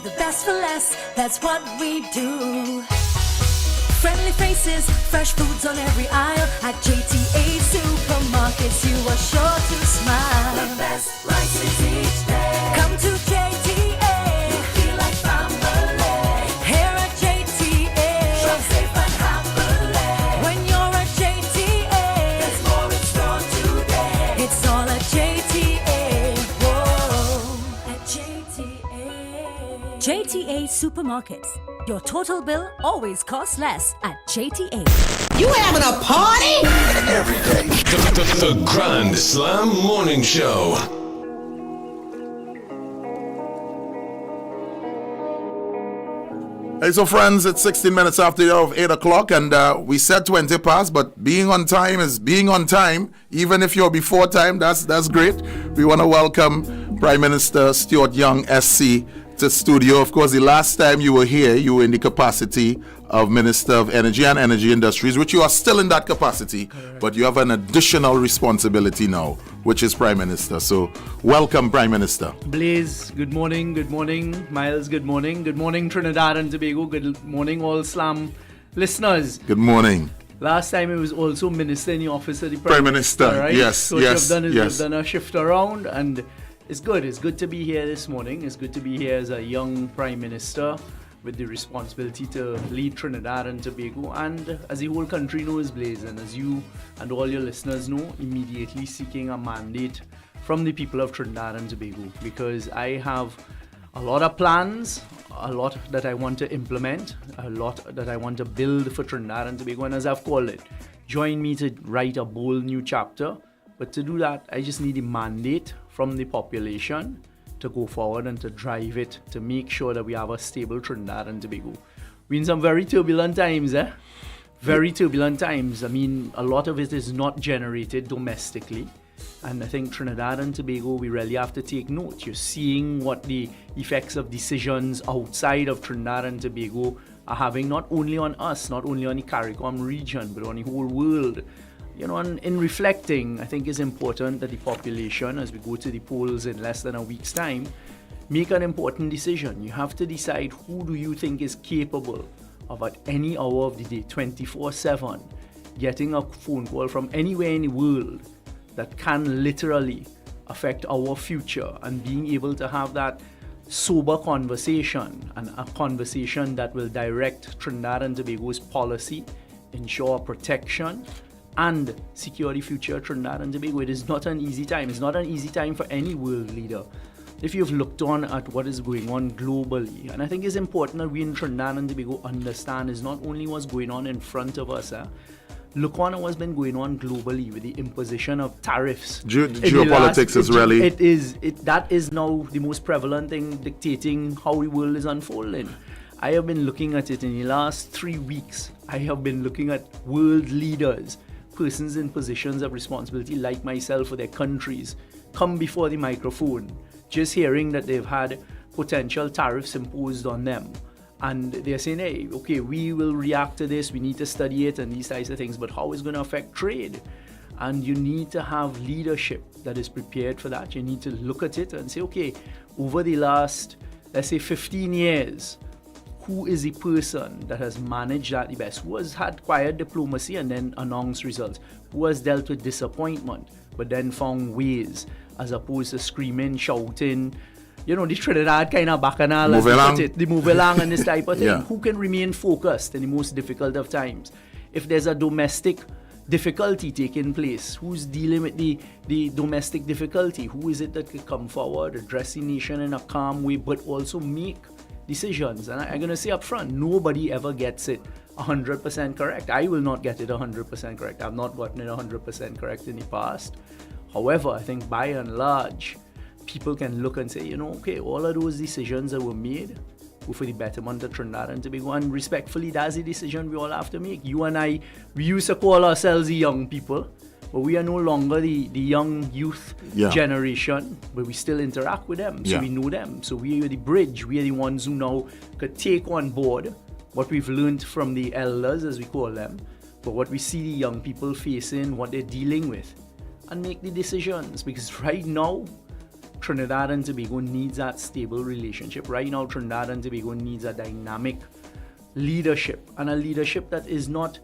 the best for less, that's what we do. Friendly faces, fresh foods on every aisle. At JTA Supermarkets, you are sure to smile. The best prices each day. Come to JTA. You feel like family. Here at JTA. Shop safe and happily. When you're at JTA, there's more in store today. It's all at JTA. Whoa, at JTA. JTA Supermarkets. Your total bill always costs less at JTA. You having a party? Every day. The Grand Slam Morning Show. Hey, so friends, it's 16 minutes after the hour of 8 o'clock, and we said 20 past, but being on time is being on time. Even if you're before time, that's great. We want to welcome Prime Minister Stuart Young, SC, to studio. Of course, the last time you were here, you were in the capacity of Minister of Energy and Energy Industries, which you are still in that capacity, but you have an additional responsibility now, which is Prime Minister. So, welcome, Prime Minister. Blaze, good morning. Good morning. Miles, good morning. Good morning, Trinidad and Tobago. Good morning, all Slam listeners. Good morning. Last time it was also Minister in the office of the Prime Minister, right? yes, so what yes, you've done is yes. you've done a shift around, and it's good. It's good to be here this morning. It's good to be here as a young Prime Minister with the responsibility to lead Trinidad and Tobago, and as the whole country knows, Blaze, and as you and all your listeners know, immediately seeking a mandate from the people of Trinidad and Tobago, because I have a lot of plans, a lot that I want to implement, a lot that I want to build for Trinidad and Tobago, and as I've called it, join me to write a bold new chapter. But to do that, I just need a mandate from the population to go forward and to drive it, to make sure that we have a stable Trinidad and Tobago. We're in some very turbulent times, Very turbulent times. I mean, a lot of it is not generated domestically. And I think Trinidad and Tobago, we really have to take note. You're seeing what the effects of decisions outside of Trinidad and Tobago are having, not only on us, not only on the CARICOM region, but on the whole world. You know, and in reflecting, I think it's important that the population, as we go to the polls in less than a week's time, make an important decision. You have to decide who do you think is capable of, at any hour of the day, 24/7, getting a phone call from anywhere in the world that can literally affect our future, and being able to have that sober conversation, and a conversation that will direct Trinidad and Tobago's policy, ensure protection, and secure the future of Trinidad and Tobago. It is not an easy time. It's not an easy time for any world leader. If you've looked on at what is going on globally, and I think it's important that we in Trinidad and Tobago understand is not only what's going on in front of us, look on at what's been going on globally with the imposition of tariffs. Geopolitics is really... That is now the most prevalent thing dictating how the world is unfolding. I have been looking at it in the last 3 weeks. I have been looking at world leaders, persons in positions of responsibility like myself for their countries, come before the microphone, just hearing that they've had potential tariffs imposed on them. And they're saying, hey, okay, we will react to this, we need to study it and these types of things, but how is it going to affect trade? And you need to have leadership that is prepared for that. You need to look at it and say, okay, over the last, let's say 15 years, who is the person that has managed that the best? Who has had quiet diplomacy and then announced results? Who has dealt with disappointment but then found ways, as opposed to screaming, shouting, you know, the Trinidad kind of bacchanal, as they put it, the move along and this type of thing. Yeah. Who can remain focused in the most difficult of times? If there's a domestic difficulty taking place, who's dealing with the domestic difficulty? Who is it that could come forward, address the nation in a calm way, but also make decisions? And I'm going to say up front, nobody ever gets it 100% correct. I will not get it 100% correct. I've not gotten it 100% correct in the past. However, I think by and large, people can look and say, you know, okay, all of those decisions that were made were for the betterment of Trinidad and Tobago. And respectfully, that's the decision we all have to make. You and I, we used to call ourselves the young people, but we are no longer the young youth generation, but we still interact with them. So we know them. So we are the bridge. We are the ones who now could take on board what we've learned from the elders, as we call them, but what we see the young people facing, what they're dealing with, and make the decisions. Because right now, Trinidad and Tobago needs that stable relationship. Right now, Trinidad and Tobago needs a dynamic leadership, and a leadership that is not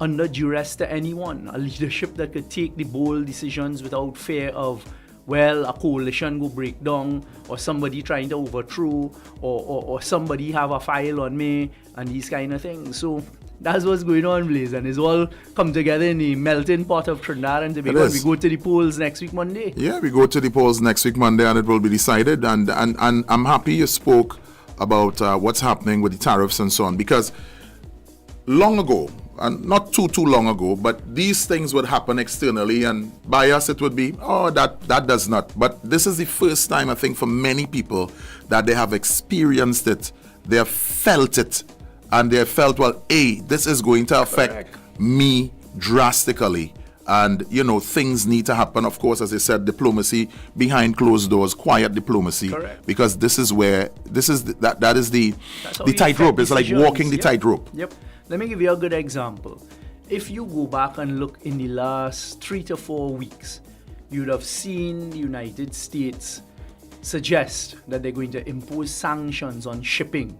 under duress to anyone, a leadership that could take the bold decisions without fear of, well, a coalition go break down, or somebody trying to overthrow, or somebody have a file on me, and these kind of things. So that's what's going on, Blaze, and it's all come together in the melting pot of Trinidad and Tobago. We go to the polls next week Monday. Yeah, we go to the polls next week Monday, and it will be decided. And I'm happy you spoke about what's happening with the tariffs and so on, because long ago, and not too long ago, but these things would happen externally, and by us it would be, oh, that does not. But this is the first time, I think, for many people that they have experienced it, they have felt it, and they have felt, well, this is going to affect me drastically. And, things need to happen. Of course, as I said, diplomacy behind closed doors, quiet diplomacy. Correct. Because that is the tightrope. It's like walking the tightrope. Yep. Let me give you a good example. If you go back and look in the last 3 to 4 weeks, you'd have seen the United States suggest that they're going to impose sanctions on shipping.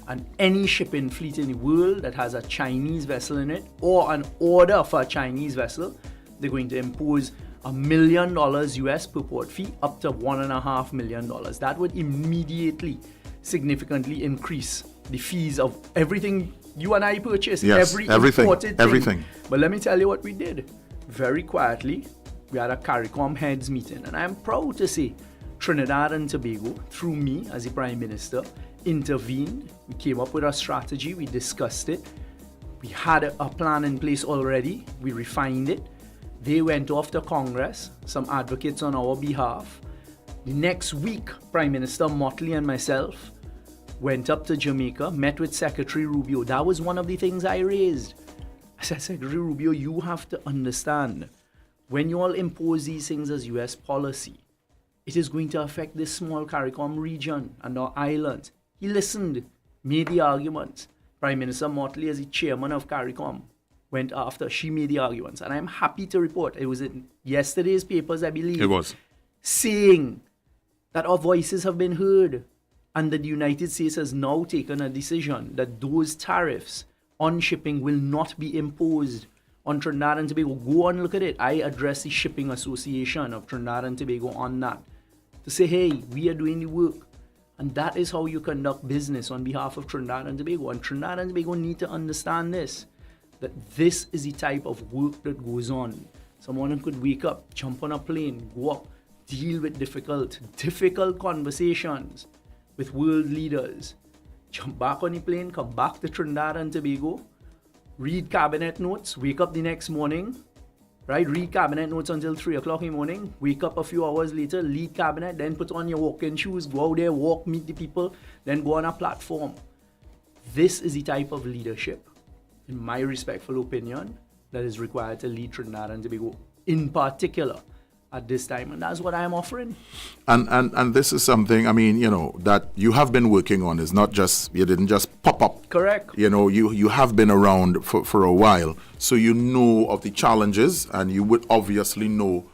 And any shipping fleet in the world that has a Chinese vessel in it, or an order for a Chinese vessel, they're going to impose $1 million US per port fee up to $1.5 million. That would immediately significantly increase the fees of everything you and I purchase. Yes, everything. Imported thing. But let me tell you what we did. Very quietly, we had a CARICOM heads meeting, and I'm proud to say Trinidad and Tobago, through me as the Prime Minister, intervened. We came up with a strategy, we discussed it, we had a plan in place already, we refined it. They went off to Congress, some advocates on our behalf. The next week, Prime Minister Motley and myself went up to Jamaica, met with Secretary Rubio. That was one of the things I raised. I said, Secretary Rubio, you have to understand, when you all impose these things as US policy, it is going to affect this small CARICOM region and our islands. He listened, made the arguments. Prime Minister Motley, as the chairman of CARICOM, went after. She made the arguments. And I'm happy to report, it was in yesterday's papers, I believe. It was. Saying that our voices have been heard, and that the United States has now taken a decision that those tariffs on shipping will not be imposed on Trinidad and Tobago. Go and look at it. I addressed the Shipping Association of Trinidad and Tobago on that, to say, hey, we are doing the work. And that is how you conduct business on behalf of Trinidad and Tobago. And Trinidad and Tobago need to understand this, that this is the type of work that goes on. Someone could wake up, jump on a plane, go up, deal with difficult conversations with world leaders, jump back on the plane, come back to Trinidad and Tobago, read cabinet notes, wake up the next morning, right? Read cabinet notes until 3 o'clock in the morning, wake up a few hours later, lead cabinet, then put on your walking shoes, go out there, walk, meet the people, then go on a platform. This is the type of leadership, in my respectful opinion, that is required to lead Trinidad and Tobago in particular at this time, and that's what I'm offering. And this is something, that you have been working on. It's not just, you didn't just pop up. Correct. You have been around for a while, so you know of the challenges, and you would obviously know,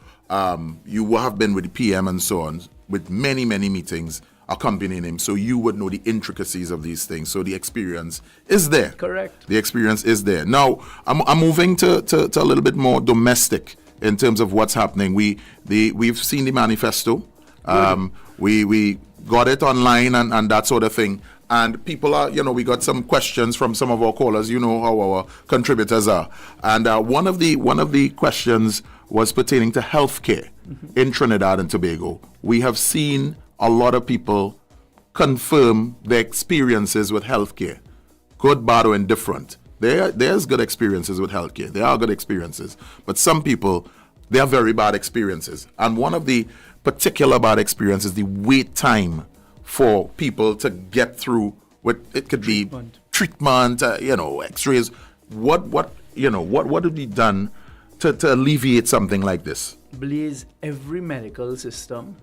you have been with the PM and so on, with many meetings accompanying him, so you would know the intricacies of these things. So the experience is there. Correct. The experience is there. Now, I'm moving to a little bit more domestic in terms of what's happening. We've seen the manifesto. We got it online and that sort of thing. And people are, we got some questions from some of our callers. You know how our contributors are. And one of the questions was pertaining to healthcare in Trinidad and Tobago. We have seen a lot of people confirm their experiences with healthcare, good, bad, or indifferent. There's good experiences with healthcare. There are good experiences. But some people, they are very bad experiences. And one of the particular bad experiences is the wait time for people to get through with, it could be treatment, x-rays. What would be done to alleviate something like this? Blaze, every medical system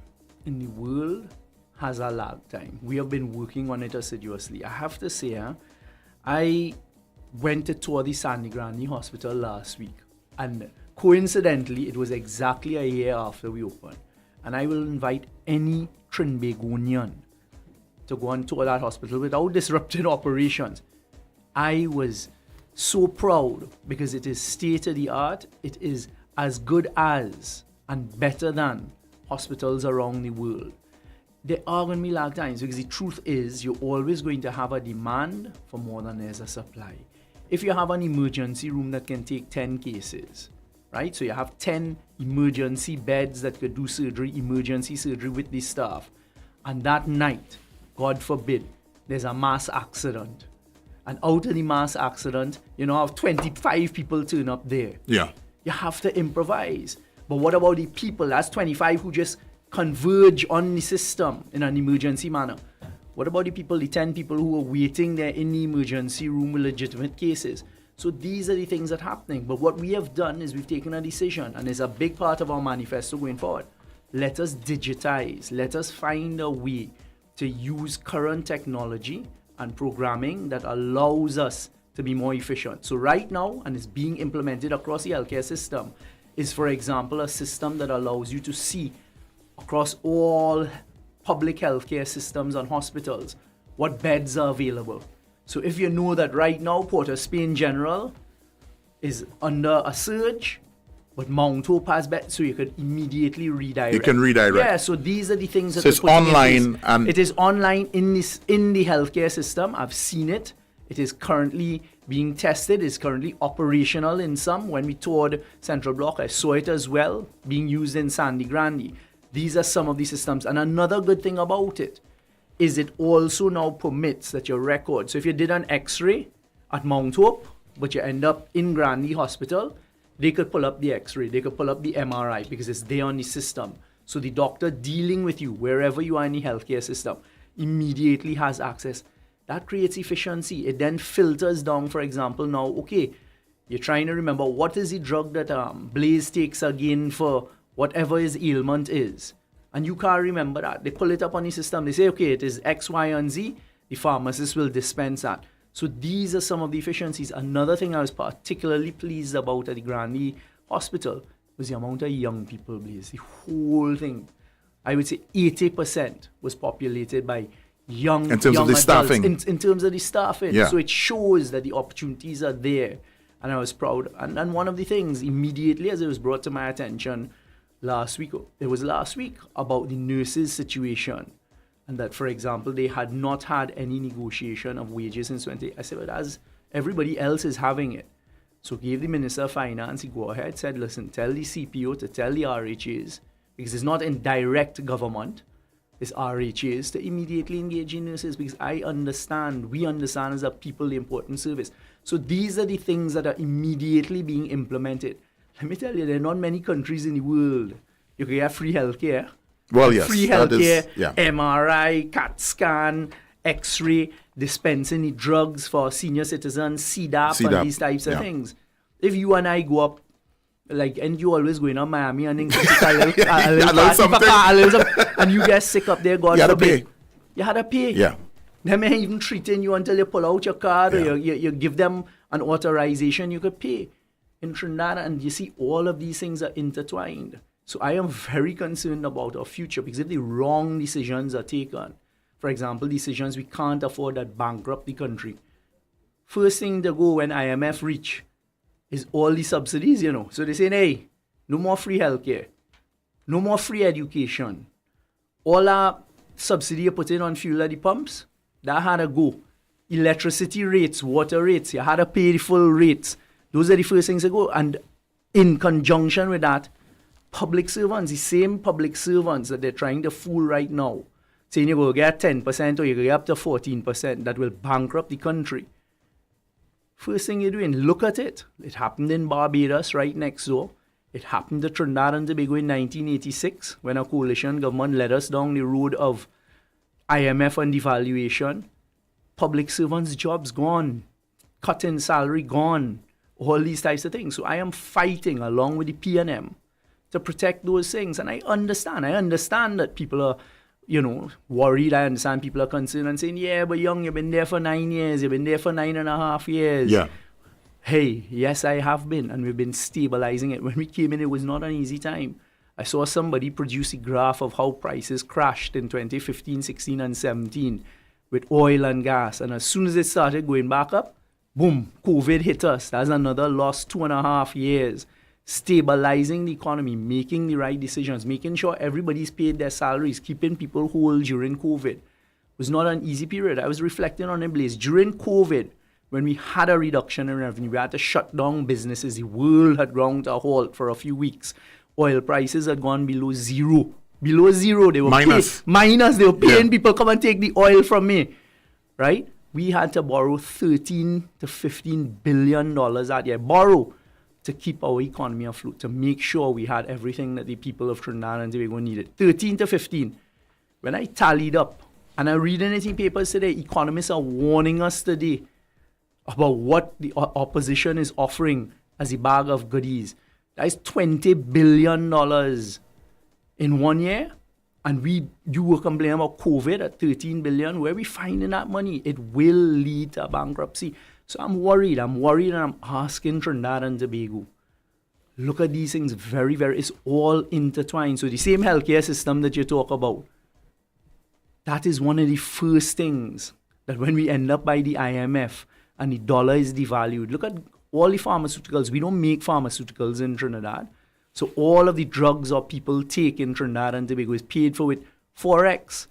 in the world has a lag time. We have been working on it assiduously. I have to say, I went to tour the Sandy Grande Hospital last week, and coincidentally, it was exactly a year after we opened. And I will invite any Trinbagonian to go and tour that hospital without disrupting operations. I was so proud because it is state of the art. It is as good as and better than hospitals around the world. There are going to be lag times because the truth is you're always going to have a demand for more than there's a supply. If you have an emergency room that can take 10 cases, right? So you have 10 emergency beds that could do surgery, emergency surgery with the staff. And that night, God forbid, there's a mass accident. And out of the mass accident, you know, have 25 people turn up there. Yeah. You have to improvise. But what about the people? That's 25 who just converge on the system in an emergency manner. What about the people, the 10 people who are waiting there in the emergency room with legitimate cases? So these are the things that are happening. But what we have done is we've taken a decision, and it's a big part of our manifesto going forward. Let us digitize. Let us find a way to use current technology and programming that allows us to be more efficient. So right now, and it's being implemented across the healthcare system, is, for example, a system that allows you to see across all public healthcare systems and hospitals what beds are available. So if you know that right now Port of Spain General is under a surge, but Mount Hope has beds, so you could immediately redirect. You can redirect. Yeah, so these are the things that So it's we're putting in online place. and- It is online in the healthcare system. I've seen it. It is currently being tested. It's currently operational in some. When we toured Central Block, I saw it as well being used in Sandy Grande. These are some of the systems. And another good thing about it is it also now permits that your record. So if you did an X-ray at Mount Hope, but you end up in Grande Hospital, they could pull up the X-ray, they could pull up the MRI because it's there on the system. So the doctor dealing with you, wherever you are in the healthcare system, immediately has access. That creates efficiency. It then filters down, for example, now, okay, you're trying to remember what is the drug that Blaze takes again for whatever his ailment is. And you can't remember that. They pull it up on the system. They say, okay, it is X, Y, and Z. The pharmacist will dispense that. So these are some of the efficiencies. Another thing I was particularly pleased about at the Grande Hospital was the amount of young people, Blaze. The whole thing, I would say 80% was populated by young In terms of the adults. staffing. In terms of the staffing. Yeah. So it shows that the opportunities are there. And I was proud. And one of the things, immediately as it was brought to my attention last week about the nurses' situation. And that, for example, they had not had any negotiation of wages since 20. I said, but as everybody else is having it. So gave the Minister of Finance, he go ahead, said, listen, tell the CPO to tell the RHAs, because it's not in direct government, it's RHAs, to immediately engage in nurses, because we understand as a people the important service. So these are the things that are immediately being implemented. Let me tell you, there are not many countries in the world you can get free healthcare. Well, yes. Free that healthcare, is- yeah. MRI, CAT scan, X-ray, dispensing the drugs for senior citizens, CDAP, CDAP, and these types of yeah. things. If you and I go up, like, and you always going to Miami and then take a little party something. for car, a little something, and you get sick up there, God You had to forbid. pay. You had to pay. Yeah. They may even treating you until you pull out your card Yeah. or you give them an authorization, you could pay. In Trinidad, and you see all of these things are intertwined. So I am very concerned about our future, because if the wrong decisions are taken, for example, decisions we can't afford that bankrupt the country, first thing to go when IMF reach is all the subsidies, you know. So they say, hey, no more free healthcare, no more free education. All our subsidy you put in on fuel at the pumps, that had to go. Electricity rates, water rates, you had to pay the full rates. Those are the first things to go. And in conjunction with that, public servants, the same public servants that they're trying to fool right now, saying you will get 10% or you will get up to 14%, that will bankrupt the country. First thing you're doing, look at it. It happened in Barbados right next door. It happened to Trinidad and Tobago in 1986 when a coalition government led us down the road of IMF and devaluation. Public servants' jobs gone. Cut in salary gone. All these types of things. So I am fighting along with the PNM to protect those things. And I understand that people are, worried. I understand people are concerned and saying, yeah, but Young, you've been there for 9 years. You've been there for 9.5 years. Yeah. Hey, yes, I have been. And we've been stabilizing it. When we came in, it was not an easy time. I saw somebody produce a graph of how prices crashed in 2015, 16, and 17 with oil and gas. And as soon as it started going back up, boom, COVID hit us. That's another lost 2.5 years. Stabilizing the economy, making the right decisions, making sure everybody's paid their salaries, keeping people whole during COVID was not an easy period. I was reflecting on it, Blaze. During COVID, when we had a reduction in revenue, we had to shut down businesses. The world had ground to a halt for a few weeks. Oil prices had gone below zero. Below zero. They were minus. They were paying people, come and take the oil from me. Right? We had to borrow $13 to $15 billion that year. Borrow to keep our economy afloat, to make sure we had everything that the people of Trinidad and Tobago needed. 13 to 15. When I tallied up, and I read in the papers today, economists are warning us today about what the opposition is offering as a bag of goodies. That is $20 billion in 1 year. And you were complaining about COVID at $13 billion. Where are we finding that money? It will lead to bankruptcy. So I'm worried, and I'm asking Trinidad and Tobago, look at these things very, very, it's all intertwined. So the same healthcare system that you talk about, that is one of the first things that when we end up by the IMF and the dollar is devalued, look at all the pharmaceuticals. We don't make pharmaceuticals in Trinidad. So all of the drugs or people take in Trinidad and Tobago is paid for with Forex.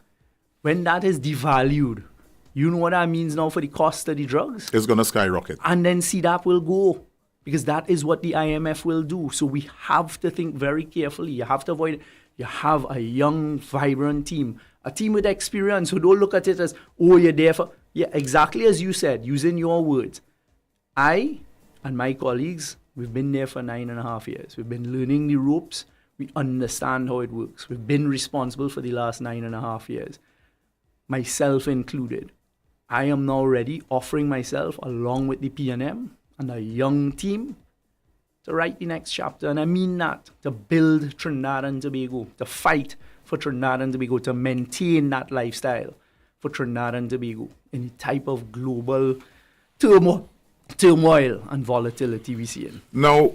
When that is devalued, you know what that means now for the cost of the drugs? It's going to skyrocket. And then CDAP will go, because that is what the IMF will do. So we have to think very carefully. You have to avoid it. You have a young, vibrant team, a team with experience who don't look at it as, oh, you're there for... Yeah, exactly as you said, using your words. I and my colleagues, we've been there for 9.5 years. We've been learning the ropes. We understand how it works. We've been responsible for the last 9.5 years, myself included. I am now ready, offering myself along with the PNM and a young team to write the next chapter. And I mean that, to build Trinidad and Tobago, to fight for Trinidad and Tobago, to maintain that lifestyle for Trinidad and Tobago in the type of global turmoil and volatility we see in. Now,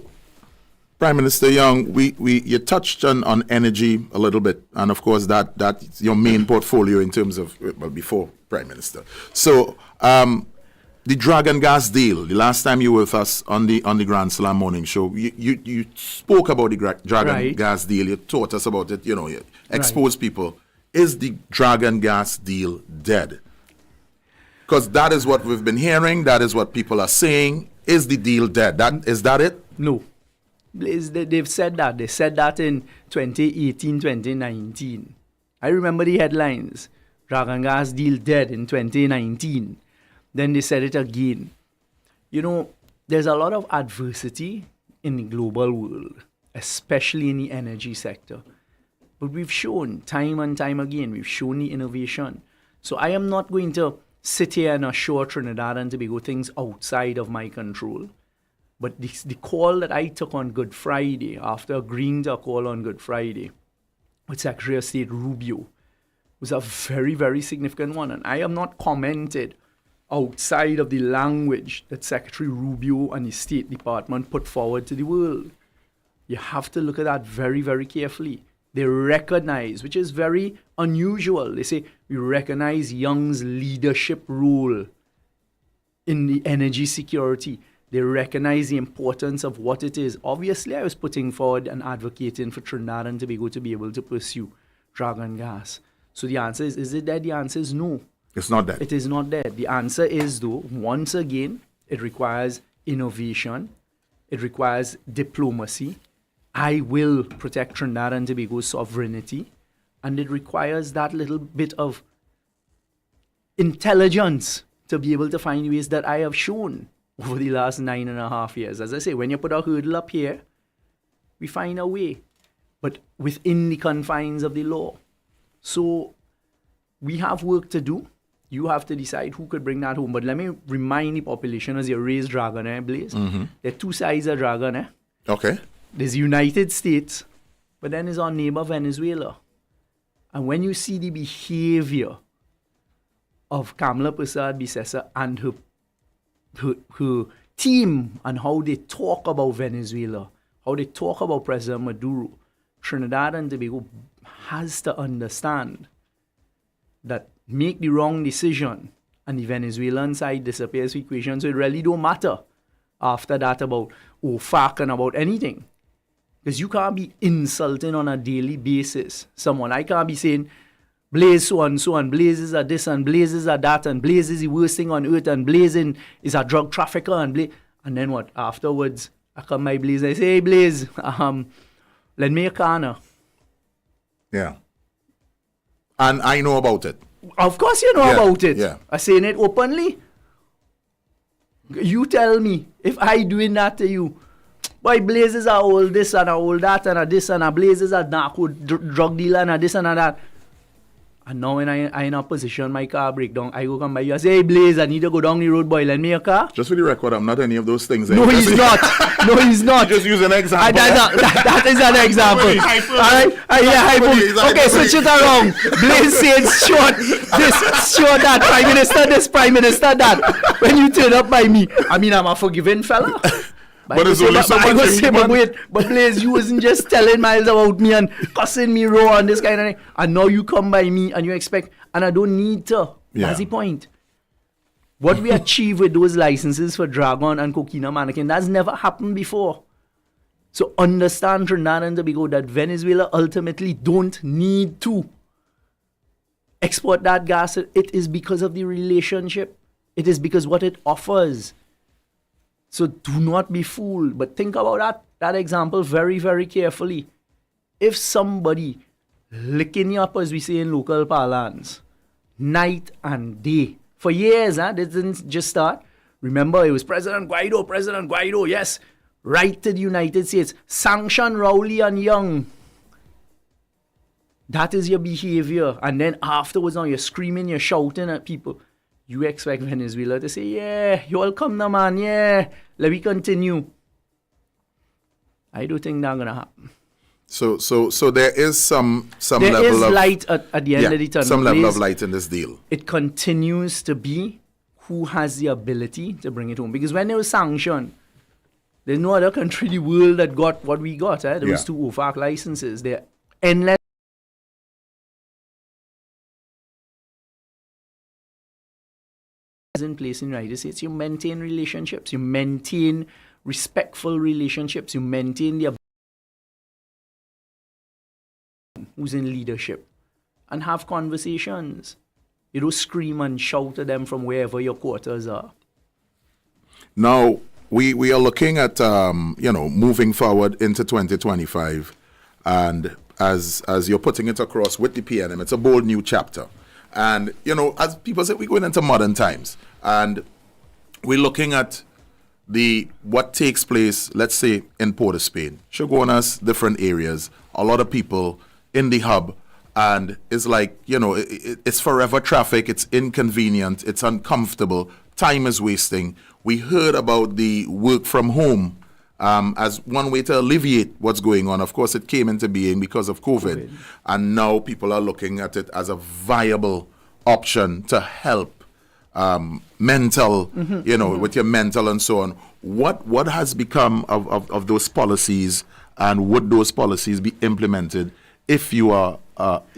Prime Minister Young, you touched on energy a little bit, and of course that's your main portfolio in terms of, well, before Prime Minister. So the Dragon Gas deal, the last time you were with us on the Grand Slam Morning Show, you spoke about the Dragon Gas deal, you taught us about it, you exposed people. Is the Dragon Gas deal dead? Because that is what we've been hearing, that is what people are saying. Is the deal dead? Is that it? No. They've said that. They said that in 2018, 2019. I remember the headlines. Dragon Gas deal dead in 2019. Then they said it again. There's a lot of adversity in the global world, especially in the energy sector. But we've shown time and time again, we've shown the innovation. So I am not going to sit here and assure Trinidad and Tobago things outside of my control. But the call that I took on Good Friday, after agreeing to a call on Good Friday with Secretary of State Rubio, was a very, very significant one. And I am not commented outside of the language that Secretary Rubio and the State Department put forward to the world. You have to look at that very, very carefully. They recognize, which is very unusual, they say, we recognize Young's leadership role in the energy security. They recognize the importance of what it is. Obviously, I was putting forward and advocating for Trinidad and Tobago to be able to pursue Dragon Gas. So the answer is it dead? The answer is no. It's not dead. It is not dead. The answer is, though, once again, it requires innovation. It requires diplomacy. I will protect Trinidad and Tobago's sovereignty. And it requires that little bit of intelligence to be able to find ways that I have shown over the last 9.5 years. As I say, when you put a hurdle up here, we find a way, but within the confines of the law. So we have work to do. You have to decide who could bring that home. But let me remind the population, as you raise Dragon, Blaze, there are two sides of Dragon. Okay. There's the United States, but then there's our neighbor Venezuela. And when you see the behavior of Kamala Persad-Bissessar and her team and how they talk about Venezuela, how they talk about President Maduro, Trinidad and Tobago has to understand that make the wrong decision and the Venezuelan side disappears from the equation, so it really don't matter after that about OFAC and about anything. Because you can't be insulting on a daily basis someone. I can't be saying, Blaze so and so, and Blaze is a this, and Blaze is a that, and Blaze is the worst thing on earth, and Blaze is a drug trafficker, and then what? Afterwards, I come by Blaze and I say, hey Blaze, lend me a corner. Yeah. And I know about it. Of course you know about it. Yeah. I'm saying it openly. You tell me, if I doing that to you, boy, Blaze is a all this and a all that and a this and a Blaze is a narco drug dealer and a this and a that. And now when I in a position, my car break down, I go come by you and say, hey Blaze, I need to go down the road, boy, lend me a car. Just for the record, I'm not any of those things. No, he's not. No, he's not. Just use an example. That is an example. Alright? Okay, switch it around. Blaze said short this, short that. Prime Minister this, Prime Minister that. When you turn up by me, I mean, I'm a forgiving fella. But it's only so much but Blaze, you wasn't just telling Miles about me and cussing me raw and this kind of thing. And now you come by me and you expect, and I don't need to. Yeah. That's the point. What we achieve with those licenses for Dragon and Coquina Mannequin, that's never happened before. So understand, Trinidad and Tobago, that Venezuela ultimately don't need to export that gas. It is because of the relationship. It is because what it offers. So do not be fooled. But think about that example very, very carefully. If somebody licking you up, as we say in local parlance, night and day, for years, they didn't just start. Remember, it was President Guaido, yes, right to the United States, sanction Rowley and Young. That is your behavior. And then afterwards, now you're screaming, you're shouting at people. You expect Venezuela to say, yeah, you all come now, man, yeah, let me continue. I don't think that's going to happen. So there is some there level is of light at the end of the tunnel. Some level of light in this deal. It continues to be who has the ability to bring it home. Because when there was sanction, there's no other country in the world that got what we got. There was 2 OFAC licenses. They're endless. In place in the United States, you maintain relationships, you maintain respectful relationships, you maintain the who's in leadership and have conversations. You don't scream and shout at them from wherever your quarters are. Now, we are looking at moving forward into 2025, and as you're putting it across with the PNM, it's a bold new chapter. And, as people say, we're going into modern times. And we're looking at what takes place, let's say, in Port of Spain, Shogunas, different areas, a lot of people in the hub. And it's like, it's forever traffic, it's inconvenient, it's uncomfortable, time is wasting. We heard about the work from home as one way to alleviate what's going on. Of course, it came into being because of COVID. And now people are looking at it as a viable option to help mental, with your mental and so on. What has become of those policies, and would those policies be implemented if you are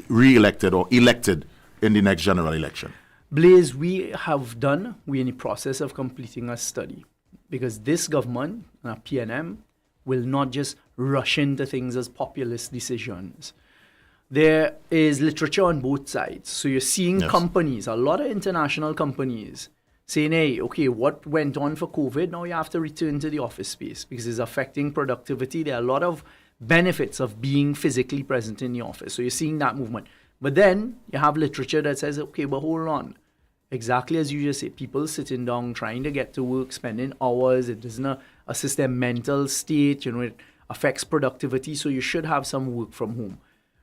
re-elected or elected in the next general election? Blaze, we're in the process of completing a study, because this government, PNM, will not just rush into things as populist decisions. There is literature on both sides. So you're seeing companies, a lot of international companies, saying, hey, okay, what went on for COVID, now you have to return to the office space because it's affecting productivity. There are a lot of benefits of being physically present in the office. So you're seeing that movement. But then you have literature that says, okay, but hold on. Exactly as you just said, people sitting down, trying to get to work, spending hours, it doesn't assist their mental state, it affects productivity. So you should have some work from home.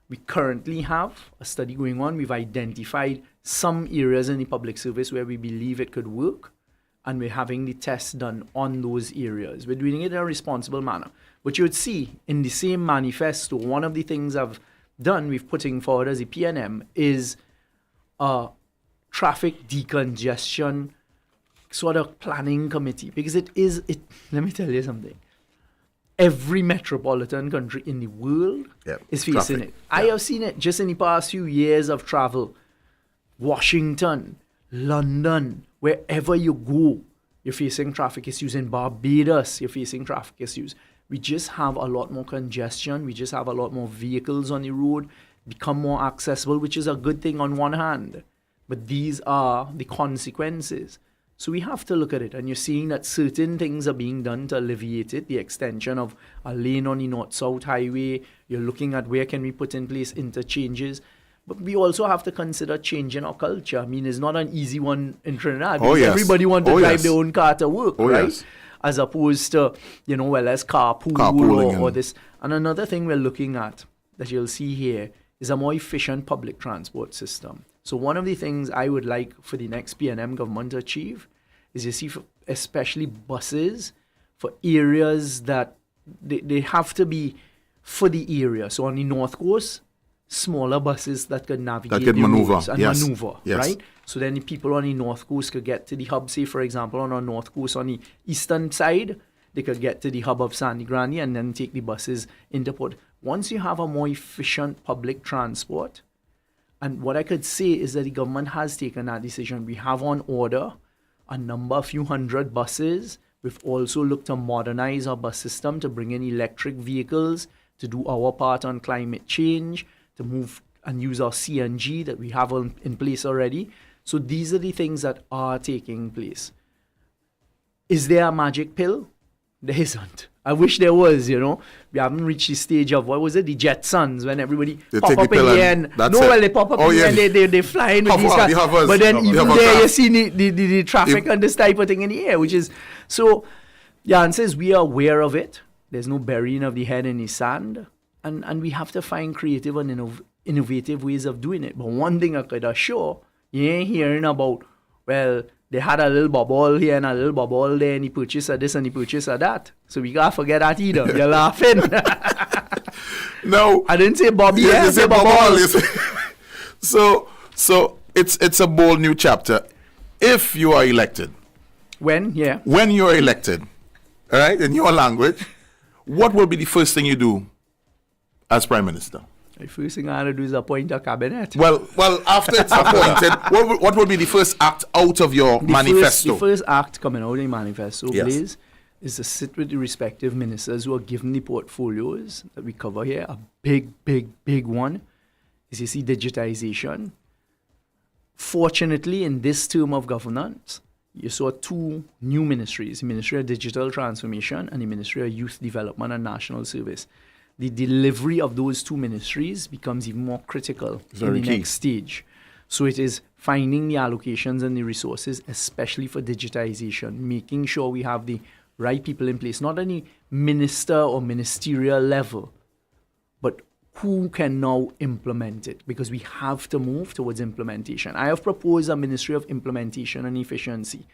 We currently have a study going on. We've identified some areas in the public service where we believe it could work, and we're having the tests done on those areas. We're doing it in a responsible manner. But you would see in the same manifesto, one of the things we've putting forward as a PNM is a traffic decongestion sort of planning committee. Because let me tell you something. every metropolitan country in the world Yeah, is facing traffic. it. I have seen it just in the past few years of travel. Washington, London, wherever you go, you're facing traffic issues. In Barbados, you're facing traffic issues. We just have a lot more congestion. We just have a lot more vehicles on the road, become more accessible, which is a good thing on one hand. But these are the consequences. So we have to look at it. And you're seeing that certain things are being done to alleviate it. The extension of a lane on the North-South Highway. You're looking at where can we put in place interchanges. But we also have to consider changing our culture. I mean, it's not an easy one in Trinidad. Because yes. everybody wants to Oh, drive yes. their own car to work, Oh, right? yes. As opposed to, let's Carpooling or and- this. And another thing we're looking at that you'll see here is a more efficient public transport system. So one of the things I would like for the next PNM government to achieve is you see, especially buses for areas that they have to be for the area. So on the North Coast, smaller buses that could navigate could the maneuver, roads and yes, maneuver, yes. right? So then the people on the North Coast could get to the hub, say, for example, on our North Coast, on the eastern side, they could get to the hub of Sandy Grande and then take the buses into port. Once you have a more efficient public transport, and what I could say is that the government has taken that decision. We have on order a few hundred buses. We've also looked to modernize our bus system to bring in electric vehicles, to do our part on climate change, to move and use our CNG that we have in place already. So these are the things that are taking place. Is there a magic pill? There isn't. I wish there was, We haven't reached the stage of, what was it, the Jetsons, when everybody They pop take the up in pill the and end. that's No, it. well, they pop up Oh, in yeah. the end, they fly in with Hover, these cars. the hovers. But then The even hovercraft. there, you see the traffic and this type of thing in the air, which is, so the answer is we are aware of it. There's no burying of the head in the sand. And we have to find creative and innovative ways of doing it. But one thing I could assure, you ain't hearing about, well, they had a little bubble here and a little bubble there, and he purchased of this and he purchased of that. So we can't forget that either. You're laughing. No. I didn't say Bobby. Yes, I you said say bubble. bubble, you say- So it's a bold new chapter. If you are elected, When? Yeah. when you are elected, all right, in your language, what will be the first thing you do as Prime Minister? The first thing I have to do is appoint a cabinet. Well, after it's appointed, what will be the first act out of your manifesto? The first act coming out in the manifesto, Yes. please, is to sit with the respective ministers who are given the portfolios that we cover here. A big one is, you see, digitization. Fortunately, in this term of governance, you saw two new ministries, the Ministry of Digital Transformation and the Ministry of Youth Development and National Service. The delivery of those two ministries becomes even more critical Very in the key. next stage. So it is finding the allocations and the resources, especially for digitization, making sure we have the right people in place, not only minister or ministerial level, but who can now implement it, because we have to move towards implementation. I have proposed a Ministry of Implementation and Efficiency.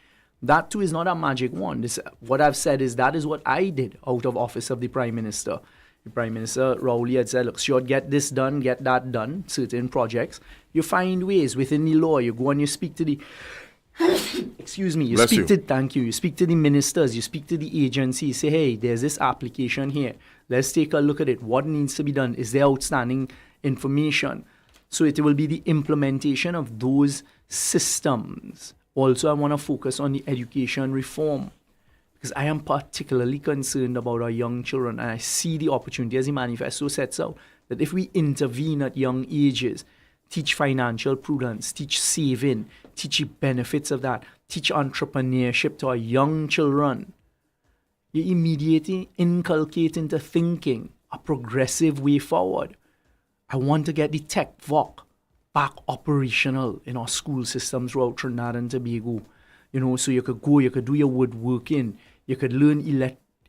That too is not a magic wand. What I've said is that is what I did out of office of the Prime Minister. The Prime Minister, Rowley, had said, look, sure, get this done, get that done, certain projects. You find ways within the law. You go and you speak to the, excuse me, Bless you. thank you. You speak to the ministers, you speak to the agencies, say, hey, there's this application here. Let's take a look at it. What needs to be done? Is there outstanding information? So it will be the implementation of those systems. Also, I want to focus on the education reform, because I am particularly concerned about our young children, and I see the opportunity, as the manifesto sets out, that if we intervene at young ages, teach financial prudence, teach saving, teach the benefits of that, teach entrepreneurship to our young children, you immediately inculcate into thinking a progressive way forward. I want to get the tech VOC back operational in our school systems throughout Trinidad and Tobago. So you could go, you could do your woodworking, you could learn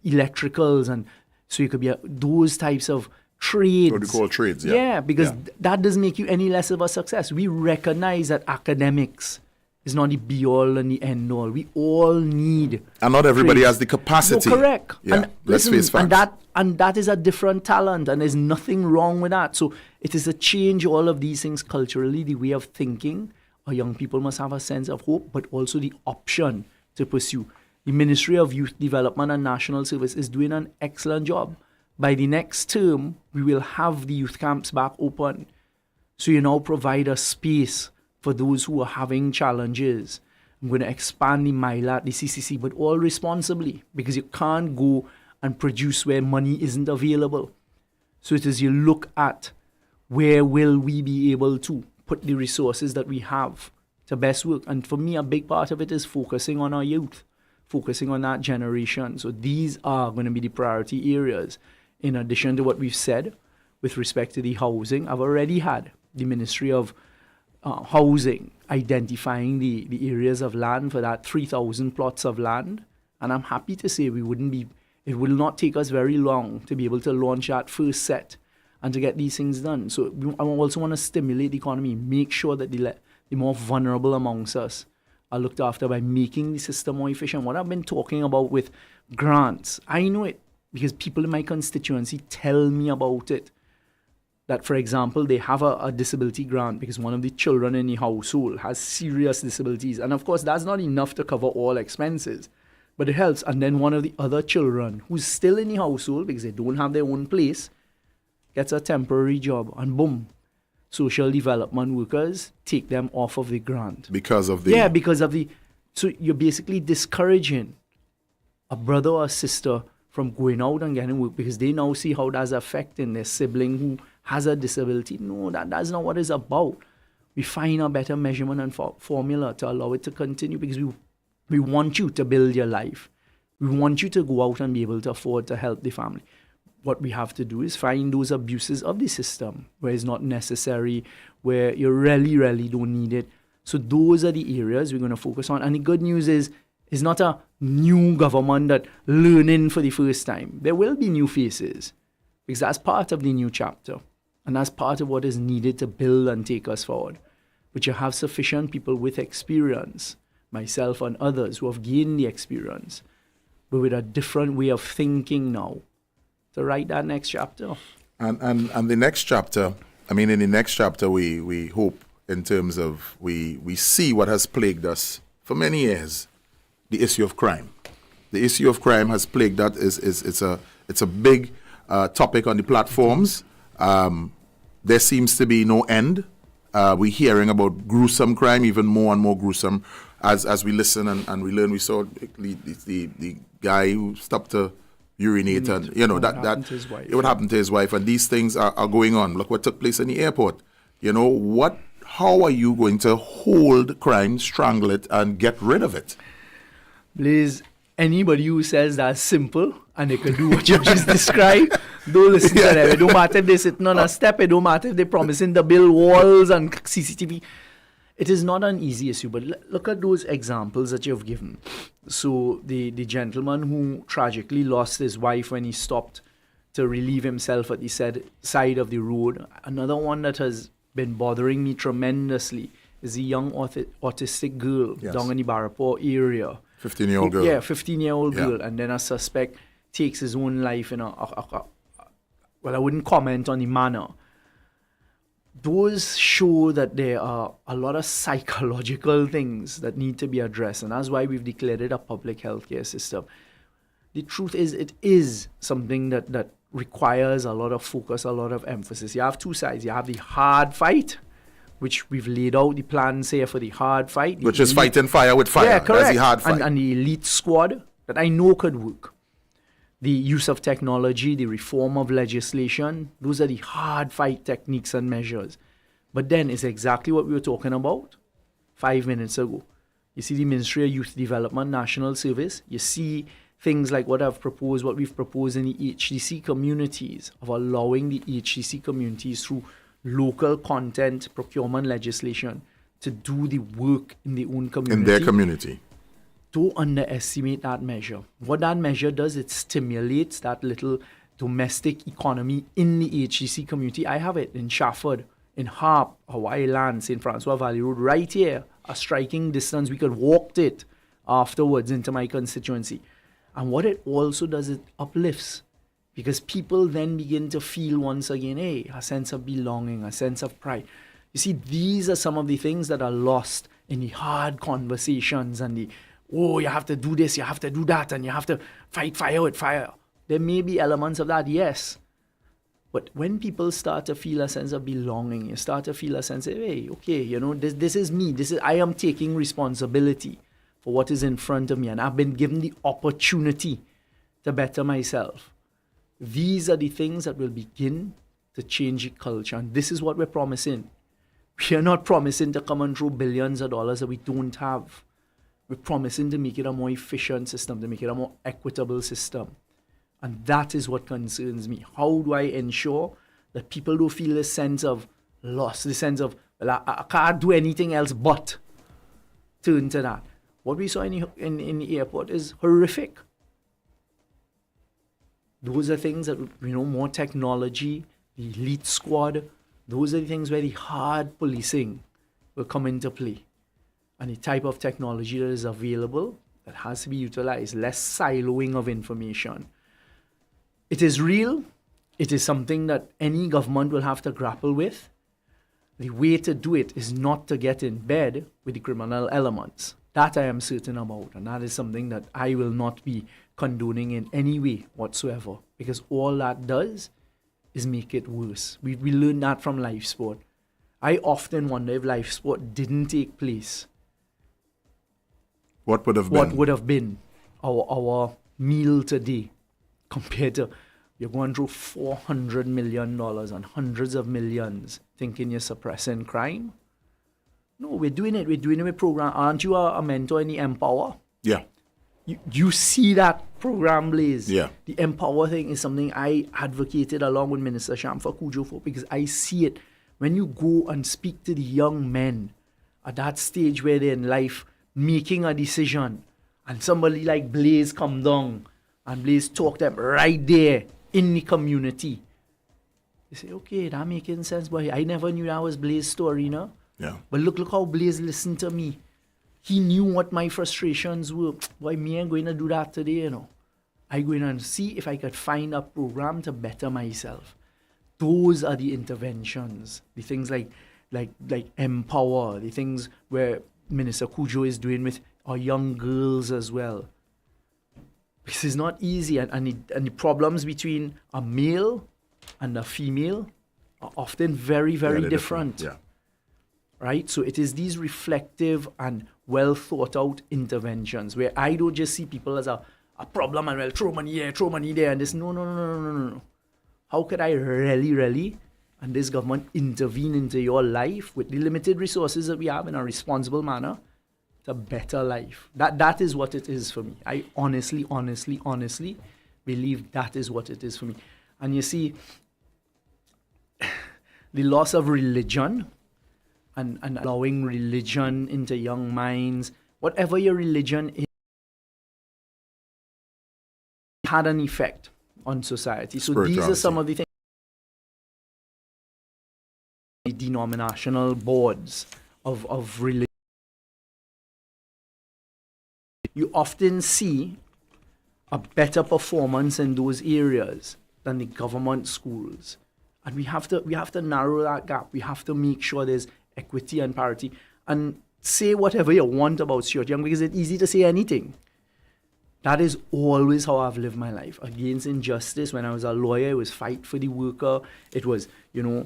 electricals, and so you could be those types of trades. What do you call trades? Yeah, because Yeah. that doesn't make you any less of a success. We recognize that academics is not the be all and the end all. We all need. And not everybody trades. has the capacity. No, correct. Yeah, And let's listen, face facts. and that is a different talent, and there's nothing wrong with that. So it is a change all of these things culturally, the way of thinking. Our young people must have a sense of hope, but also the option to pursue. The Ministry of Youth Development and National Service is doing an excellent job. By the next term, we will have the youth camps back open. So you now provide a space for those who are having challenges. I'm going to expand the MILAT, the CCC, but all responsibly, because you can't go and produce where money isn't available. So it is you look at where will we be able to put the resources that we have to best work. And for me, a big part of it is focusing on our youth, focusing on that generation. So these are going to be the priority areas. In addition to what we've said with respect to the housing, I've already had the Ministry of Housing identifying the areas of land for that 3,000 plots of land. And I'm happy to say it will not take us very long to be able to launch that first set and to get these things done. So I also want to stimulate the economy, make sure that the more vulnerable amongst us are looked after by making the system more efficient. What I've been talking about with grants, I know it because people in my constituency tell me about it. That, for example, they have a disability grant because one of the children in the household has serious disabilities. And of course, that's not enough to cover all expenses, but it helps. And then one of the other children who's still in the household because they don't have their own place gets a temporary job, and boom, social development workers take them off of the grant. Because of the... So you're basically discouraging a brother or a sister from going out and getting work because they now see how that's affecting their sibling who has a disability. No, that's not what it's about. We find a better measurement and formula to allow it to continue because we want you to build your life. We want you to go out and be able to afford to help the family. What we have to do is find those abuses of the system where it's not necessary, where you really, really don't need it. So those are the areas we're going to focus on. And the good news is, it's not a new government that learning for the first time. There will be new faces because that's part of the new chapter. And that's part of what is needed to build and take us forward. But you have sufficient people with experience, myself and others who have gained the experience, but with a different way of thinking now to write that next chapter. And the next chapter, I mean, in the next chapter, we hope in terms of we see what has plagued us for many years, the issue of crime. The issue of crime has plagued that. It's a big topic on the platforms. There seems to be no end. We're hearing about gruesome crime, even more and more gruesome as we listen and we learn. We saw the guy who stopped to urinate and it would happen to his wife, and these things are going on. Look what took place in the airport. How are you going to hold crime, strangle it, and get rid of it? Blaze, anybody who says that's simple and they can do what you just described, don't listen to them. It don't matter if they're sitting on a step, it don't matter if they're promising to build walls and CCTV. It is not an easy issue, but look at those examples that you've given. So the gentleman who tragically lost his wife when he stopped to relieve himself at the side of the road. Another one that has been bothering me tremendously is a young autistic girl down in the Barapore area. 15-year-old girl. Yeah, 15-year-old girl. And then a suspect takes his own life in well, I wouldn't comment on the manner. Those show that there are a lot of psychological things that need to be addressed, and that's why we've declared it a public healthcare system. The truth is, it is something that requires a lot of focus, a lot of emphasis. You have two sides. You have the hard fight, which we've laid out the plans here for the hard fight. Which is fighting fire with fire. Yeah, correct. That's the hard fight. And the elite squad that I know could work. The use of technology, the reform of legislation, those are the hard fight techniques and measures. But then it's exactly what we were talking about 5 minutes ago. You see the Ministry of Youth Development, National Service. You see things like what we've proposed in the HDC communities, of allowing the HDC communities through local content procurement legislation to do the work in their own community. In their community. Don't underestimate that measure. What that measure does, it stimulates that little domestic economy in the HDC community. I have it in Shafford, in Harp, Hawaii Land, St. Francois Valley Road, right here, a striking distance. We could walk it afterwards into my constituency. And what it also does, it uplifts, because people then begin to feel once again, a sense of belonging, a sense of pride. You see, these are some of the things that are lost in the hard conversations and the oh, you have to do this, you have to do that, and you have to fight fire with fire. There may be elements of that, yes. But when people start to feel a sense of belonging, you start to feel a sense of, hey, okay, this is me. I am taking responsibility for what is in front of me, and I've been given the opportunity to better myself. These are the things that will begin to change the culture, and this is what we're promising. We are not promising to come and throw billions of dollars that we don't have. We're promising to make it a more efficient system, to make it a more equitable system. And that is what concerns me. How do I ensure that people don't feel this sense of loss, this sense of, well, I can't do anything else but turn to that? What we saw in the airport is horrific. Those are things that, more technology, the elite squad, those are the things where the hard policing will come into play. And the type of technology that is available, that has to be utilized, less siloing of information. It is real. It is something that any government will have to grapple with. The way to do it is not to get in bed with the criminal elements. That I am certain about. And that is something that I will not be condoning in any way whatsoever. Because all that does is make it worse. We learned that from life sport. I often wonder if life sport didn't take place. What would have been our meal today compared to you're going through $400 million and hundreds of millions thinking you're suppressing crime? No, we're doing it. We're doing it with program. Aren't you a mentor in the Empower? Yeah. You see that program, Blaze? Yeah. The Empower thing is something I advocated along with Minister Shamfa Cudjoe for, because I see it. When you go and speak to the young men at that stage where they're in life making a decision, and somebody like Blaze come down and Blaze talk to them right there in the community, they say, okay, that making sense, but I never knew that was Blaze's story, Yeah. But look how Blaze listened to me. He knew what my frustrations were. Why me ain't going to do that today, I'm going to see if I could find a program to better myself. Those are the interventions. The things like Empower, the things where Minister Cudjoe is doing with our young girls as well. This is not easy, and the problems between a male and a female are often very, very different. Yeah. Right? So it is these reflective and well thought out interventions where I don't just see people as a problem and, well, throw money there and this. No. How could I really, and this government, intervene into your life with the limited resources that we have in a responsible manner to better life? That is what it is for me. I honestly believe that is what it is for me. And you see, the loss of religion and allowing religion into young minds, whatever your religion is, had an effect on society. So these are some of the things. The denominational boards of religion. You often see a better performance in those areas than the government schools. And we have to narrow that gap. We have to make sure there's equity and parity. And say whatever you want about Stuart Young, because it's easy to say anything. That is always how I've lived my life. Against injustice. When I was a lawyer, it was fight for the worker. It was, a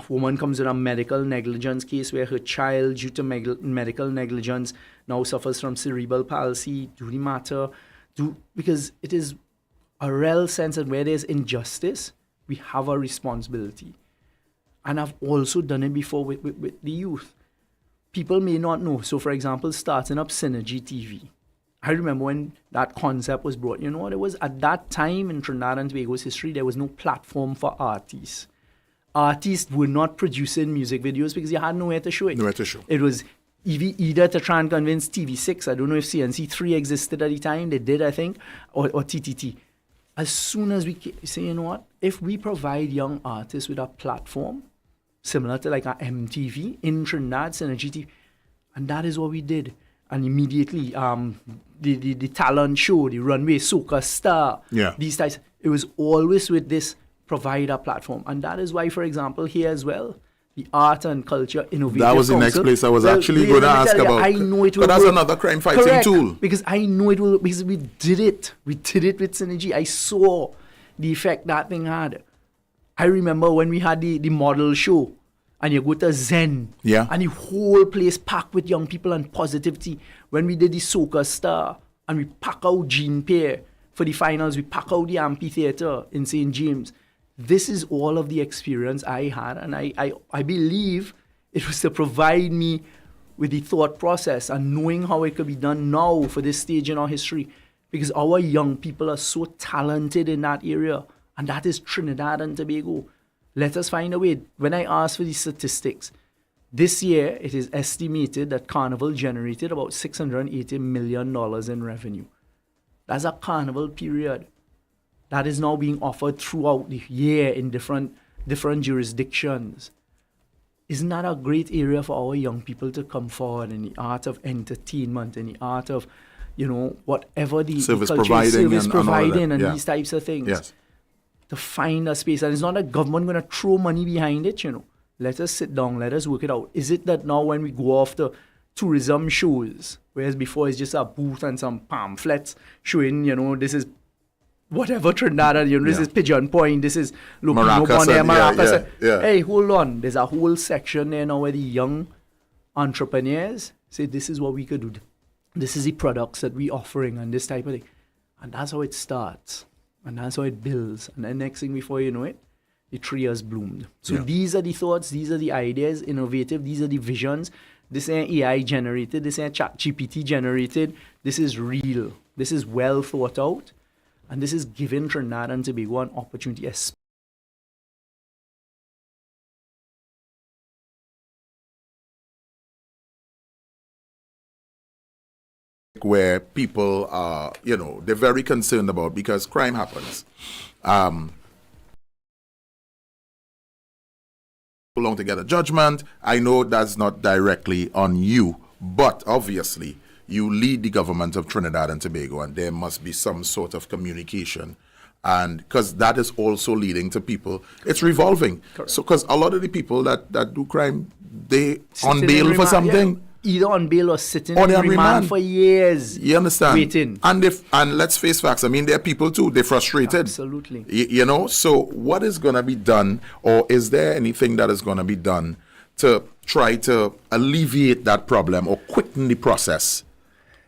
woman comes in a medical negligence case where her child, due to medical negligence, now suffers from cerebral palsy. Do the matter? Because it is a real sense that where there's injustice, we have a responsibility. And I've also done it before with the youth. People may not know. So, for example, starting up Synergy TV. I remember when that concept was brought. You know what it was? At that time in Trinidad and Tobago's history, there was no platform for artists. Artists were not producing music videos because you had nowhere to show it. Nowhere to show. It was either to try and convince TV6. I don't know if CNC3 existed at the time. They did, I think, or TTT. As soon as we say, you know what? If we provide young artists with a platform, similar to like our MTV in Trinidad, Synergy TV, and that is what we did. And immediately, the talent show, the Runway Soca Star, these types, it was always with this provider platform. And that is why, for example, here as well, the Art and Culture Innovative That was the next Council. place I was Well, actually let going to me ask tell you, about. I know it will But that's work. another crime fighting Correct, tool. because I know it will, because we did it. We did it with Synergy. I saw the effect that thing had. I remember when we had the model show, and you go to Zen, Yeah. and the whole place packed with young people and positivity. When we did the Soca Star, and we pack out Jean Pierre for the finals, we pack out the amphitheater in St. James. This is all of the experience I had, and I believe it was to provide me with the thought process and knowing how it could be done now for this stage in our history, because our young people are so talented in that area, and that is Trinidad and Tobago. Let us find a way. When I asked for the statistics, this year it is estimated that Carnival generated about $680 million in revenue. That's a Carnival period that is now being offered throughout the year in different jurisdictions. Isn't that a great area for our young people to come forward in the art of entertainment, in the art of, whatever the Service cultural providing service and all of that, providing and yeah. these types of things. Yes. To find a space. And it's not a government going to throw money behind it, Let us sit down, let us work it out. Is it that now when we go off the tourism shows, whereas before it's just a booth and some pamphlets showing, this is whatever Trinidad, this is Pigeon Point, this is Lupino Maracas Bonnet, and- Maracas. yeah. Hey, hold on. There's a whole section there now where the young entrepreneurs say this is what we could do. This is the products that we're offering and this type of thing. And that's how it starts. And that's how it builds. And then next thing before you know it, the tree has bloomed. So Yeah. these are the thoughts, these are the ideas, innovative, these are the visions. This ain't AI generated, this ain't ChatGPT generated. This is real. This is well thought out. And this is giving Trinidad and Tobago an opportunity, where people are, they're very concerned about, because crime happens. Long to get a judgment. I know that's not directly on you, but obviously you lead the government of Trinidad and Tobago, and there must be some sort of communication, and because that is also leading to people, it's revolving. Correct. So because a lot of the people that do crime, they sitting on in bail for remand, something. yeah. Either on bail or sitting Or in they're on remand remand. for years. You understand? Waiting. And let's face facts. I mean, there are people too. They're frustrated. Absolutely. So what is going to be done, or is there anything that is going to be done to try to alleviate that problem or quicken the process?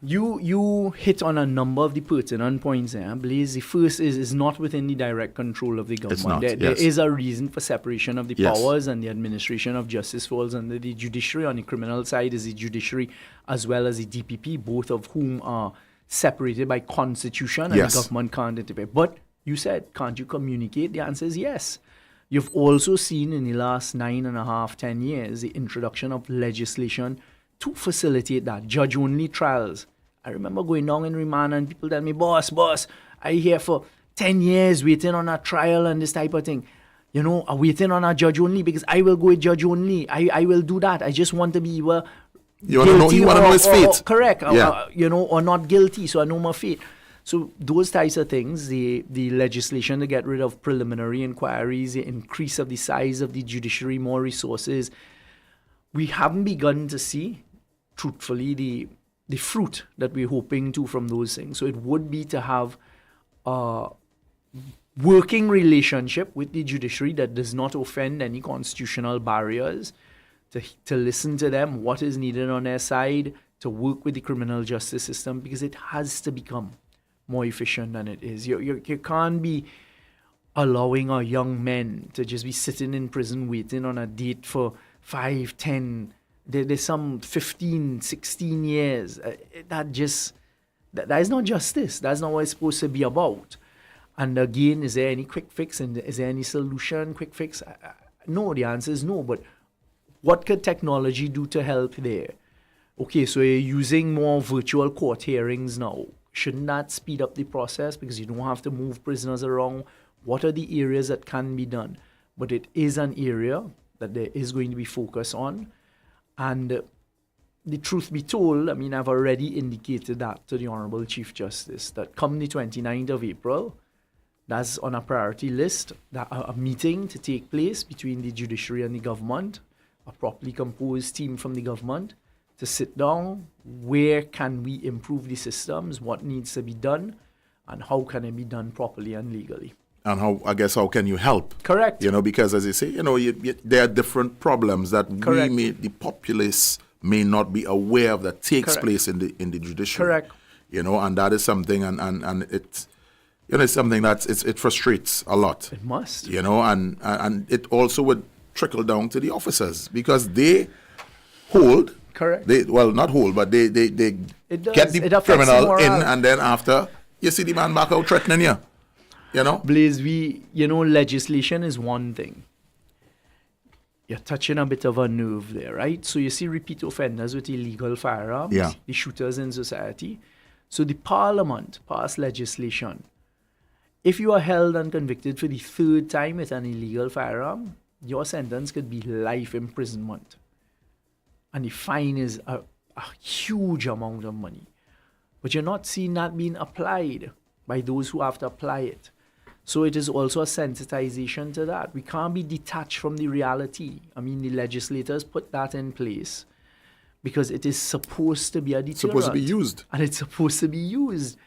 You hit on a number of the pertinent points there, Blaze. The first is not within the direct control of the government. not, There yes. is a reason for separation of the Yes. powers, and the administration of justice falls under the judiciary. On the criminal side is the judiciary as well as the DPP, both of whom are separated by constitution, and Yes. the government can't interfere. But you said, can't you communicate? The answer is yes. You've also seen in the last 9.5, 10 years, the introduction of legislation to facilitate that, judge-only trials. I remember going down in remand and people tell me, boss, I here for 10 years waiting on a trial and this type of thing. I'm waiting on a judge only because I will go with judge only. I will do that. I just want to be You want to know his fate. Correct. Yeah. Or not guilty, so I know my fate. So those types of things, the legislation to get rid of preliminary inquiries, the increase of the size of the judiciary, more resources, we haven't begun to see, truthfully, the fruit that we're hoping to from those things. So it would be to have a working relationship with the judiciary that does not offend any constitutional barriers, to listen to them, what is needed on their side, to work with the criminal justice system, because it has to become more efficient than it is. You can't be allowing our young men to just be sitting in prison waiting on a date for 5, 10, there's some 15, 16 years. That is not justice. That's not what it's supposed to be about. And again, is there any quick fix? And is there any solution, quick fix? No, the answer is no. But what could technology do to help there? Okay, so you're using more virtual court hearings now. Shouldn't that speed up the process because you don't have to move prisoners around? What are the areas that can be done? But it is an area that there is going to be focus on. And the truth be told, I mean, I've already indicated that to the Honorable Chief Justice, that come the 29th of April, that's on a priority list, that a meeting to take place between the judiciary and the government a properly composed team from the government to sit down. Where can we improve the systems? What needs to be done? And how can it be done properly and legally? And how can you help? Correct. Because as you say, there are different problems that Correct. the populace may not be aware of that takes Correct. place in the judiciary. Correct. And that is something, and it's, it's something that it frustrates a lot. It must. And it also would trickle down to the officers because they hold. Correct. They not hold, but they It does. get It the affects criminal in, morale. and then after you see the man back out threatening you. Blaze, legislation is one thing. You're touching a bit of a nerve there, right? So you see repeat offenders with illegal firearms, Yeah. the shooters in society. So the parliament passed legislation. If you are held and convicted for the third time with an illegal firearm, your sentence could be life imprisonment. And the fine is a huge amount of money. But you're not seeing that being applied by those who have to apply it. So it is also a sensitization to that. We can't be detached from the reality. I mean, the legislators put that in place because it is supposed to be a deterrent. Supposed to be used. And it's supposed to be used.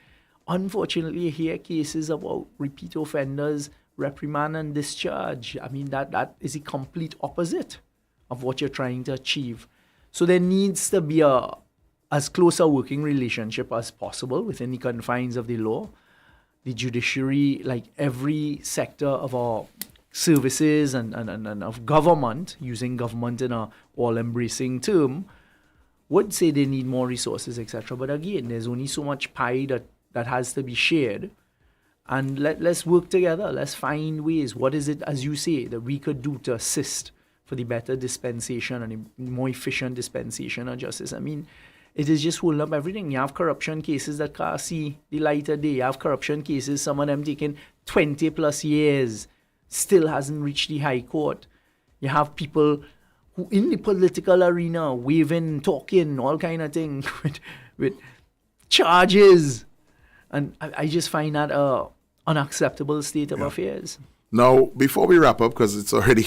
Unfortunately, you hear cases about repeat offenders, reprimand and discharge. I mean, that is the complete opposite of what you're trying to achieve. So there needs to be as close a working relationship as possible within the confines of the law. The judiciary, like every sector of our services and of government, using government in a all-embracing term, would say they need more resources, etc. But again, there's only so much pie that has to be shared. And let's work together. Let's find ways. What is it, as you say, that we could do to assist for the better dispensation and the more efficient dispensation of justice? I mean, it is just holding up everything. You have corruption cases that can't see the light of day. You have corruption cases, some of them taking 20 plus years, still hasn't reached the High Court. You have people who in the political arena, waving, talking, all kind of thing with charges. And I just find that an unacceptable state of affairs. Now, before we wrap up, because it's already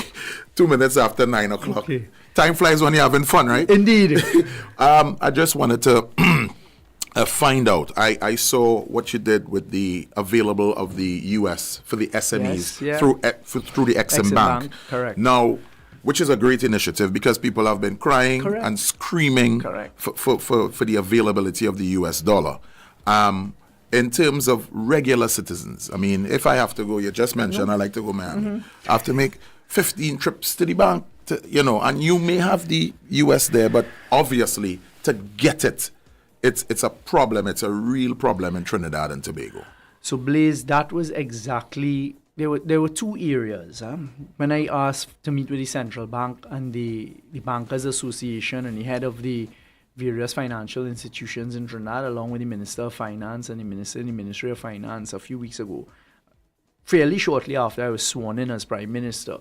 2 minutes after 9 o'clock. Okay. Time flies when you're having fun, right? Indeed. I just wanted to find out. I saw what you did with the available of the U.S. for the SMEs Yes, yeah. through the Exim Exim Bank. Bank, correct. Now, which is a great initiative because people have been crying Correct. and screaming Correct. for the availability of the U.S. dollar. In terms of regular citizens, I mean, if I have to go, you just mentioned I like to go, man. I have to make 15 trips to the bank, and you may have the US there, but obviously to get it's a problem. It's a real problem in Trinidad and Tobago. So, Blaze, that was exactly, there were two areas. When I asked to meet with the Central Bank and the Bankers Association and the head of the various financial institutions in Trinidad, along with the Minister of Finance and the Minister in the Ministry of Finance a few weeks ago, fairly shortly after I was sworn in as Prime Minister,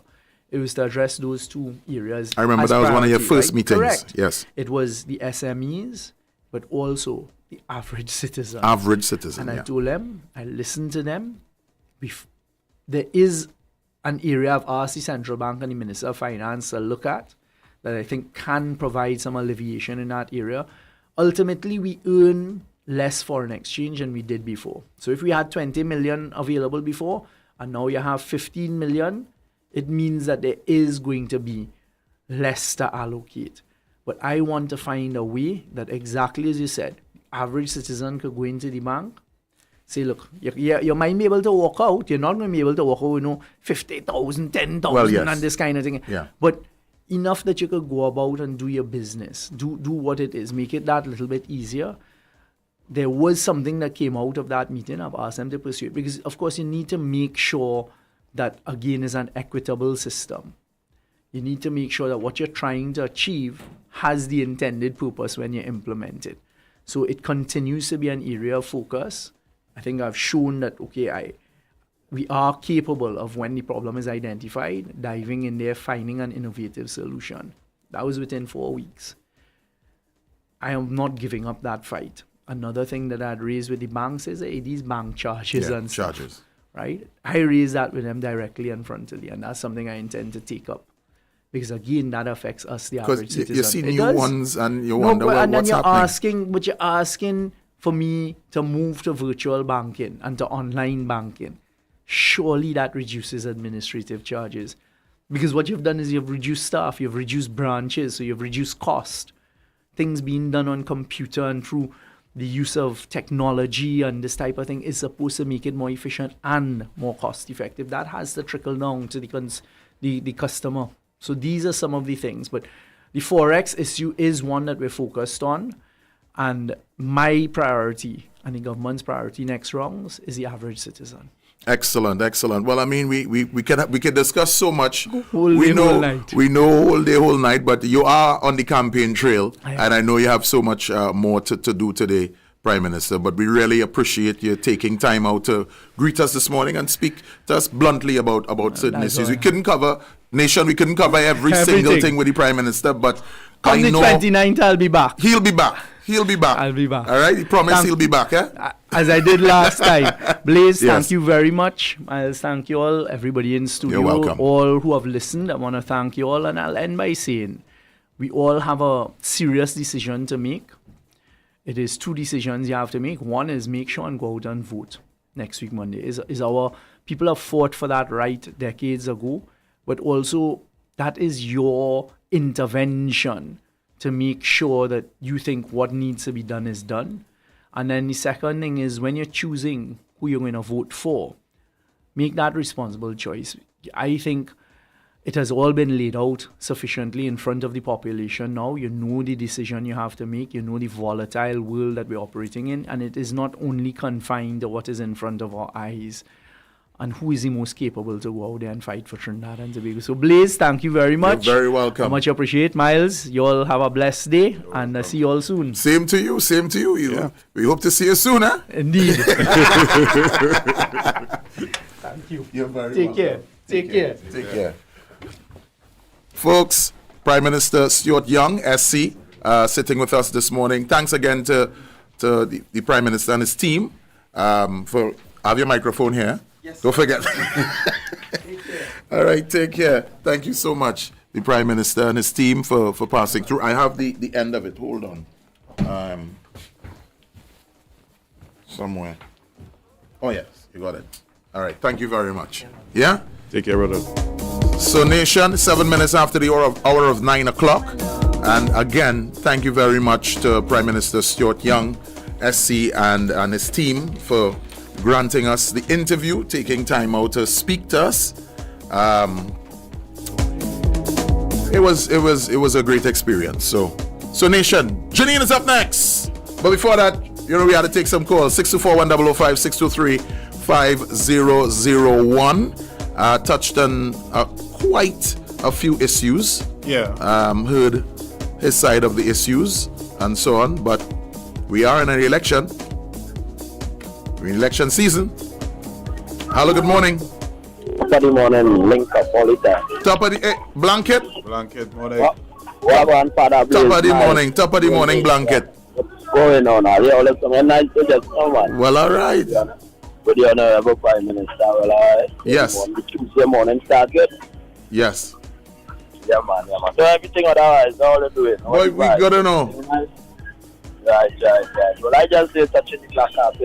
it was to address those two areas. I remember as that was one of your priority, first right? meetings. Correct. Yes. It was the SMEs, but also the average citizen. Average citizen, And I yeah. told them, I listened to them. There is an area I've asked the Central Bank and the Minister of Finance to look at that I think can provide some alleviation in that area. Ultimately, we earn less foreign exchange than we did before. So if we had 20 million available before, and now you have 15 million, it means that there is going to be less to allocate. But I want to find a way that, exactly as you said, average citizen could go into the bank, say, look, you might be able to walk out. You're not going to be able to walk out, 50,000, 10,000, Well, yes. and this kind of thing. Yeah. But enough that you could go about and do your business, do what it is, make it that little bit easier. There was something that came out of that meeting. I've asked them to pursue it because, of course, you need to make sure that, again, is an equitable system. You need to make sure that what you're trying to achieve has the intended purpose when you implement it. So it continues to be an area of focus. I think I've shown that, okay, we are capable of, when the problem is identified, diving in there, finding an innovative solution. That was within 4 weeks. I am not giving up that fight. Another thing that I'd raised with the banks is, hey, these bank charges Yeah, and stuff, charges. right? I raised that with them directly and frontally, and that's something I intend to take up Because again, that affects us, the Because average citizen. you see It new does. ones and you No, wonder, but, well, and then what's you're happening? asking, you're asking for me to move to virtual banking and to online banking. Surely that reduces administrative charges. Because what you've done is you've reduced staff, you've reduced branches, so you've reduced cost. Things being done on computer and through the use of technology and this type of thing is supposed to make it more efficient and more cost effective. That has to trickle down to the customer. So these are some of the things. But the Forex issue is one that we're focused on. And my priority and the government's priority next rounds is the average citizen. Excellent, excellent. Well, I mean, we can discuss so much. Whole we day, know whole night. we know whole day, whole night. But you are on the campaign trail, and I know you have so much more to do today, Prime Minister. But we really appreciate you taking time out to greet us this morning and speak to us bluntly about certain That's issues. all We right. couldn't cover nation. We couldn't cover every single Everything. thing with the Prime Minister. But Come I the know 29th, I'll be back. he'll be back. He'll be back. I'll be back. All right. He promised Thank- he'll be back. Eh? As I did last time. Blaze, Yes. thank you very much. I'll thank you all, everybody in studio, You're welcome. all who have listened. I want to thank you all. And I'll end by saying we all have a serious decision to make. It is two decisions you have to make. One is make sure and go out and vote next week, Monday. Is our people have fought for that right decades ago, but also that is your intervention to make sure that you think what needs to be done is done. And then the second thing is when you're choosing who you're going to vote for, make that responsible choice. I think it has all been laid out sufficiently in front of the population now. You know the decision you have to make. You know the volatile world that we're operating in. And it is not only confined to what is in front of our eyes and who is the most capable to go out there and fight for Trinidad and Tobago. So, Blaze, thank you very much. You're very welcome. I much appreciate. Miles, you all have a blessed day and I'll see you all soon. Same to you. Same to you. We hope to see you soon, huh? Indeed. Thank you. You're very Take care. Take care. Take care. Folks, Prime Minister Stuart Young, SC, sitting with us this morning. Thanks again to the Prime Minister and his team for... Have your microphone here. Yes. Don't forget. All right, take care. Thank you so much, the Prime Minister and his team for passing through. I have the end of it. Hold on. Somewhere. Oh, yes, you got it. All right, thank you very much. Yeah? Take care, brother. So, Nation, 7 minutes after the hour of 9 o'clock. And again, thank you very much to Prime Minister Stuart Young, SC, and his team for granting us the interview, taking time out to speak to us. It was a great experience. So Nation, Janine is up next. But before that, we had to take some calls. 624-1005, 623-5001. Touched on quite a few issues. Yeah. Heard his side of the issues and so on. But we are in an election. We're in election season. Hello, good morning. Good morning, link up all the time. Top of the blanket. Blanket, morning. What one father Top of the morning. Top of the morning blanket. What's going on? Are you all some nice to just someone? Well, all right. With the Honorable Prime Minister, well, Yes. The Tuesday morning start good. Yes. Yeah, man. So everything otherwise, all they doing. Boy, we gotta know. Right. Well, I just say touching the clock up.